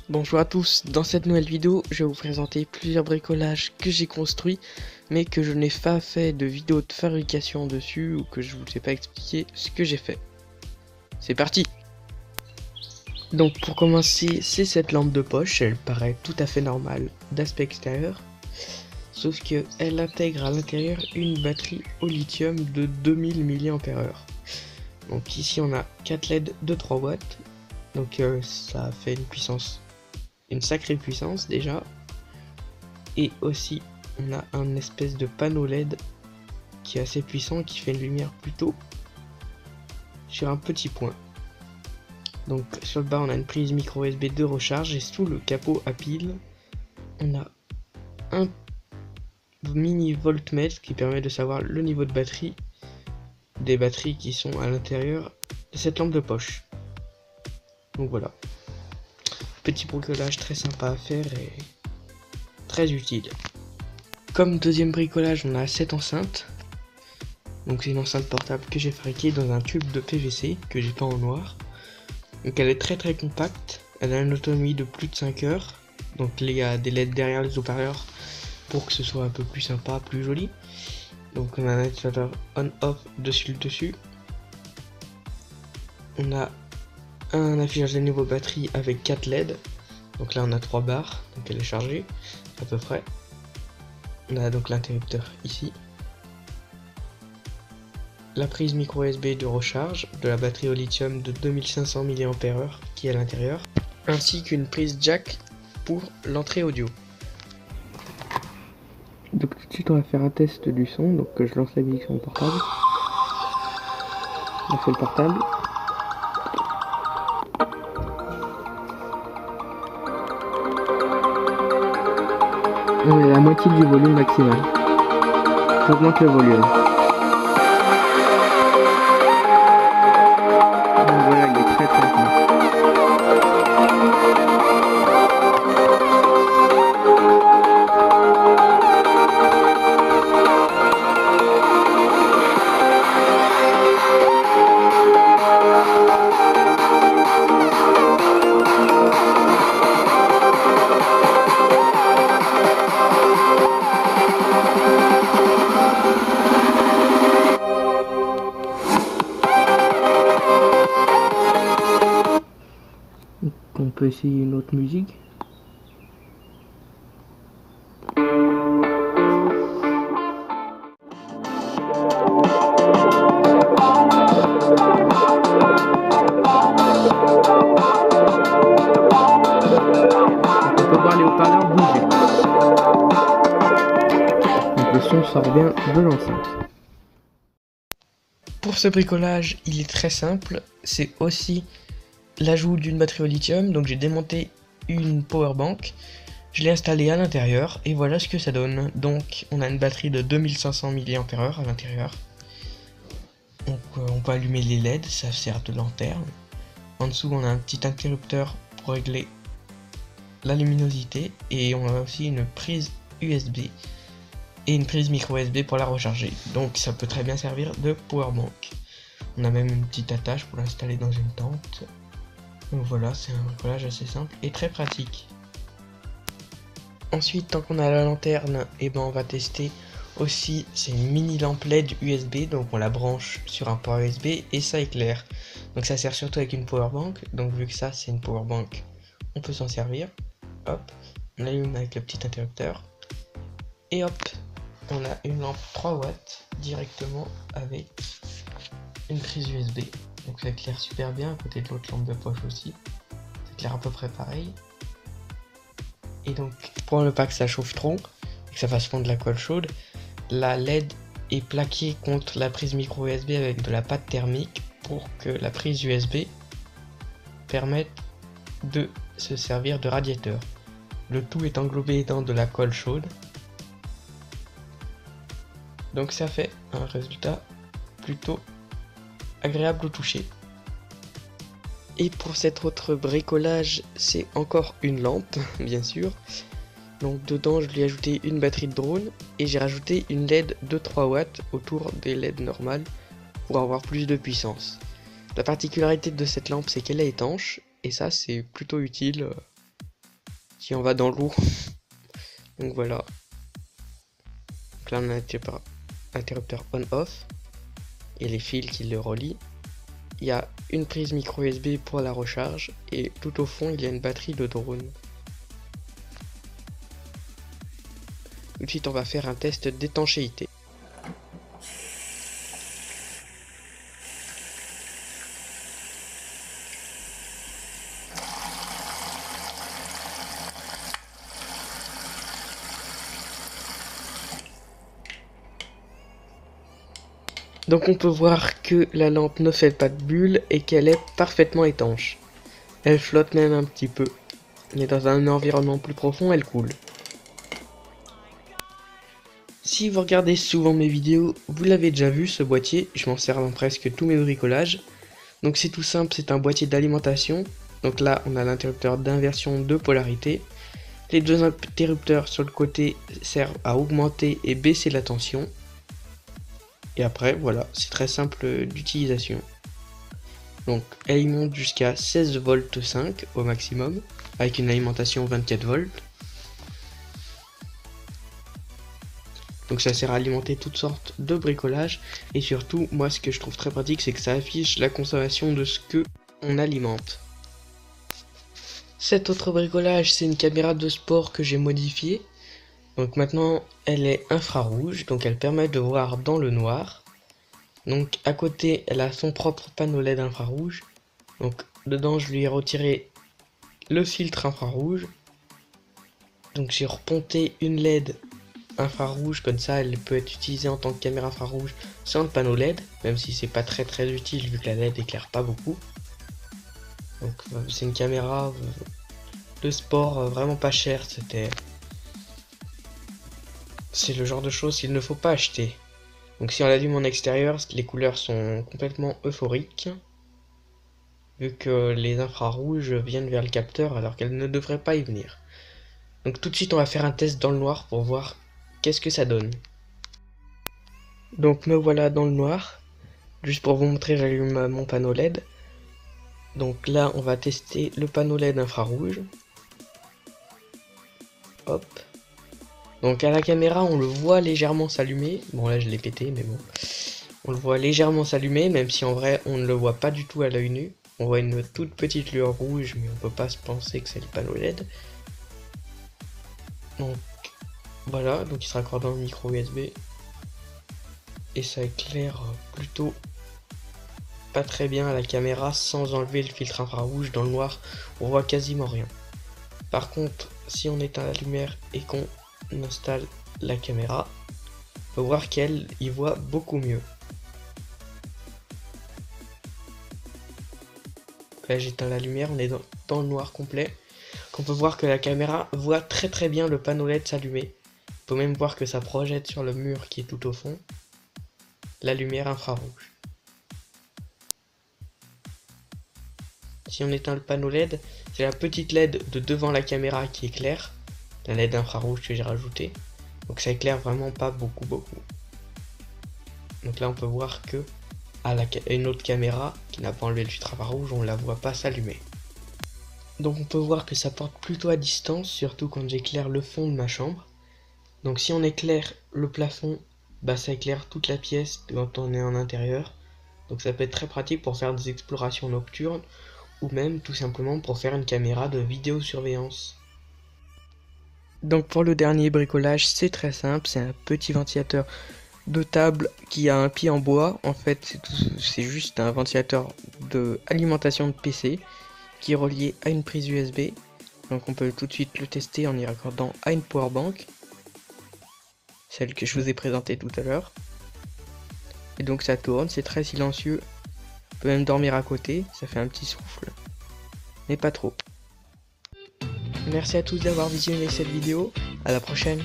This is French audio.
Bonjour à tous, dans cette nouvelle vidéo, je vais vous présenter plusieurs bricolages que j'ai construits, mais que je n'ai pas fait de vidéo de fabrication dessus, ou que je vous ai pas expliqué ce que j'ai fait. C'est parti! Donc pour commencer, c'est cette lampe de poche, elle paraît tout à fait normale d'aspect extérieur, sauf qu'elle intègre à l'intérieur une batterie au lithium de 2000 mAh. Donc ici on a 4 LED de 3 watts, donc ça fait une sacrée puissance déjà. Et aussi on a un espèce de panneau LED qui est assez puissant, qui fait une lumière plutôt sur un petit point. Donc sur le bas on a une prise micro USB de recharge, et sous le capot à pile on a un mini voltmètre qui permet de savoir le niveau de batterie des batteries qui sont à l'intérieur de cette lampe de poche. Donc voilà, petit bricolage très sympa à faire et très utile. Comme deuxième bricolage, on a cette enceinte. Donc c'est une enceinte portable que j'ai fabriquée dans un tube de PVC que j'ai peint en noir. Donc elle est très compacte, elle a une autonomie de plus de 5 heures. Donc il y a des LED derrière les haut-parleurs pour que ce soit un peu plus sympa, plus joli. Donc on a un indicateur on-off dessus le dessus. On a un affichage de niveau batterie avec 4 LED. Donc là on a 3 barres, donc elle est chargée à peu près. On a donc l'interrupteur ici. La prise micro USB de recharge de la batterie au lithium de 2500 mAh qui est à l'intérieur, ainsi qu'une prise jack pour l'entrée audio. Donc tout de suite on va faire un test du son, donc je lance la musique sur mon portable. On fait le portable. On est à la moitié du volume maximal. J'augmente le volume. Donc voilà, il est très bon. On peut essayer une autre musique. On peut voir les haut-parleurs bouger. Donc le son sort bien de l'enceinte. Pour ce bricolage, il est très simple. C'est aussi l'ajout d'une batterie au lithium. Donc j'ai démonté une powerbank, je l'ai installée à l'intérieur et voilà ce que ça donne. Donc on a une batterie de 2500 mAh à l'intérieur. Donc on peut allumer les LED, ça sert de lanterne. En dessous on a un petit interrupteur pour régler la luminosité, et on a aussi une prise USB et une prise micro USB pour la recharger. Donc ça peut très bien servir de powerbank. On a même une petite attache pour l'installer dans une tente. Donc voilà, c'est un bricolage assez simple et très pratique. Ensuite, tant qu'on a la lanterne, on va tester aussi, c'est une mini lampe LED USB, donc on la branche sur un port USB et ça éclaire. Donc ça sert surtout avec une powerbank, donc vu que ça c'est une powerbank, on peut s'en servir. Hop, on allume avec le petit interrupteur. Et hop, on a une lampe 3 watts directement avec une prise USB. Donc ça éclaire super bien à côté de l'autre lampe de poche aussi. Ça éclaire à peu près pareil. Et donc pour ne pas que ça chauffe trop et que ça fasse fondre la colle chaude, la LED est plaquée contre la prise micro USB avec de la pâte thermique pour que la prise USB permette de se servir de radiateur. Le tout est englobé dans de la colle chaude. Donc ça fait un résultat plutôt agréable au toucher. Et pour cet autre bricolage, c'est encore une lampe, bien sûr. Donc dedans, je lui ai ajouté une batterie de drone et j'ai rajouté une LED de 3 watts autour des LED normales pour avoir plus de puissance. La particularité de cette lampe, c'est qu'elle est étanche et ça, c'est plutôt utile Si on va dans l'eau, donc voilà. Donc là on a un interrupteur on-off. Et les fils qui le relient. Il y a une prise micro USB pour la recharge. Et tout au fond il y a une batterie de drone. Tout de suite on va faire un test d'étanchéité. Donc on peut voir que la lampe ne fait pas de bulles et qu'elle est parfaitement étanche. Elle flotte même un petit peu. Mais dans un environnement plus profond, elle coule. Si vous regardez souvent mes vidéos, vous l'avez déjà vu ce boîtier, je m'en sers dans presque tous mes bricolages. Donc c'est tout simple, c'est un boîtier d'alimentation. Donc là on a l'interrupteur d'inversion de polarité. Les deux interrupteurs sur le côté servent à augmenter et baisser la tension. Et après voilà, c'est très simple d'utilisation. Donc elle monte jusqu'à 16 volts 5 au maximum, avec une alimentation 24 volts. Donc ça sert à alimenter toutes sortes de bricolage. Et surtout, moi ce que je trouve très pratique, c'est que ça affiche la consommation de ce que on alimente. Cet autre bricolage, c'est une caméra de sport que j'ai modifiée. Donc maintenant, elle est infrarouge, donc elle permet de voir dans le noir. Donc à côté, elle a son propre panneau LED infrarouge. Donc dedans, je lui ai retiré le filtre infrarouge. Donc j'ai reponté une LED infrarouge, comme ça elle peut être utilisée en tant que caméra infrarouge sans le panneau LED, même si c'est pas très utile vu que la LED éclaire pas beaucoup. Donc c'est une caméra de sport vraiment pas chère, c'est le genre de choses qu'il ne faut pas acheter. Donc si on l'allume en extérieur, les couleurs sont complètement euphoriques, vu que les infrarouges viennent vers le capteur alors qu'elles ne devraient pas y venir. Donc tout de suite on va faire un test dans le noir pour voir qu'est-ce que ça donne. Donc me voilà dans le noir. Juste pour vous montrer, j'allume mon panneau LED. Donc là on va tester le panneau LED infrarouge. Hop. Donc à la caméra on le voit légèrement s'allumer. Bon là je l'ai pété mais bon. On le voit légèrement s'allumer, même si en vrai on ne le voit pas du tout à l'œil nu. On voit une toute petite lueur rouge mais on peut pas se penser que c'est le panneau LED. Donc voilà, donc il se raccorde dans le micro USB. Et ça éclaire plutôt pas très bien à la caméra sans enlever le filtre infrarouge. Dans le noir on voit quasiment rien. Par contre si on éteint la lumière et qu'on installe la caméra, on peut voir qu'elle y voit beaucoup mieux. Là j'éteins la lumière, on est dans le noir complet. On peut voir que la caméra voit très bien le panneau LED s'allumer. On peut même voir que ça projette sur le mur qui est tout au fond la lumière infrarouge. Si on éteint le panneau LED, c'est la petite LED de devant la caméra qui éclaire, la LED infrarouge que j'ai rajoutée. Donc ça éclaire vraiment pas beaucoup. Donc là on peut voir que à une autre caméra qui n'a pas enlevé le filtre infrarouge, on la voit pas s'allumer. Donc on peut voir que ça porte plutôt à distance, surtout quand j'éclaire le fond de ma chambre. Donc si on éclaire le plafond, bah ça éclaire toute la pièce quand on est en intérieur. Donc ça peut être très pratique pour faire des explorations nocturnes ou même tout simplement pour faire une caméra de vidéosurveillance. Donc pour le dernier bricolage, c'est très simple, c'est un petit ventilateur de table qui a un pied en bois. En fait c'est juste un ventilateur de alimentation de PC qui est relié à une prise USB. Donc on peut tout de suite le tester en y raccordant à une powerbank, celle que je vous ai présentée tout à l'heure. Et donc ça tourne, c'est très silencieux. On peut même dormir à côté, ça fait un petit souffle, mais pas trop. Merci à tous d'avoir visionné cette vidéo, à la prochaine.